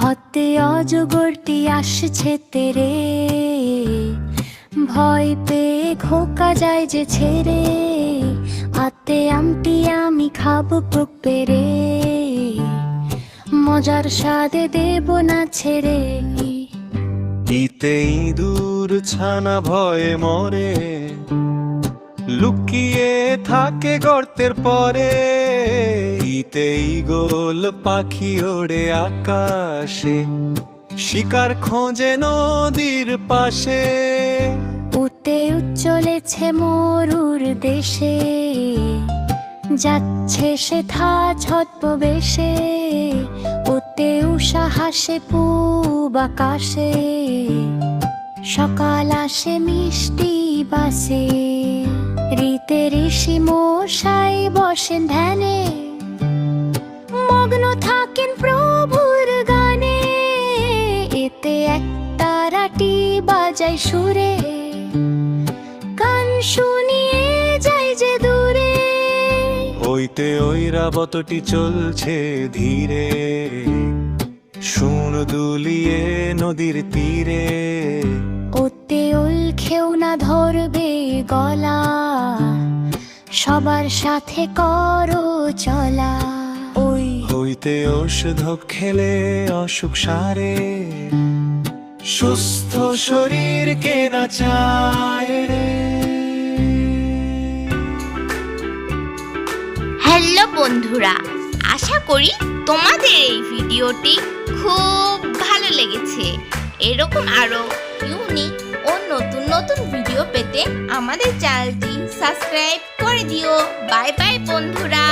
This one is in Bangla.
হতে অজগরটি আসছে তেরে, ভয় পেয়ে খোকা যায় যে ছেড়ে। হাতে আমটি আমি খাবো পুক পেরে, মজার স্বাদে দেব না ছেড়ে। ইতে ইঁদুর ছানা ভয়ে মরে, লুকিয়ে থাকে গর্তের পরে। ইতে ঈগল পাখি ওড়ে আকাশে, শিকার খোঁজে নদীর পাশে। উতে চলেছে মরুর দেশে, যাচ্ছে সে থা ছদ্মবেশে। উতে উষা হাসে পূব আকাশে, সকাল আসে মিষ্টি বাসে। রীতে ঋষি মশাই বসেন ধ্যানে, মগ্ন থাকেন প্রভুর গানে। এতে এক তারাটি বাজায় সুরে, গান শুনিয়ে যায় যে দূরে। ওইতে ঐরাবতটি চলছে ধীরে, শুন দুলিয়ে নদীর তীরে। ওতে ওল খেও না ধরবে গলা, সবার সাথে করো চলা। ওই হইতে ঔষধ খেলে অসুখ সারে, সুস্থ শরীর কে না চায় রে। হ্যালো বন্ধুরা, আশা করি তোমাদের এই ভিডিওটি খুব ভালো লেগেছে। এরকম আরো ইউনিক ও নতুন নতুন ভিডিও পেতে আমাদের চ্যানেলটি সাবস্ক্রাইব করে দিও। বাই বাই বন্ধুরা।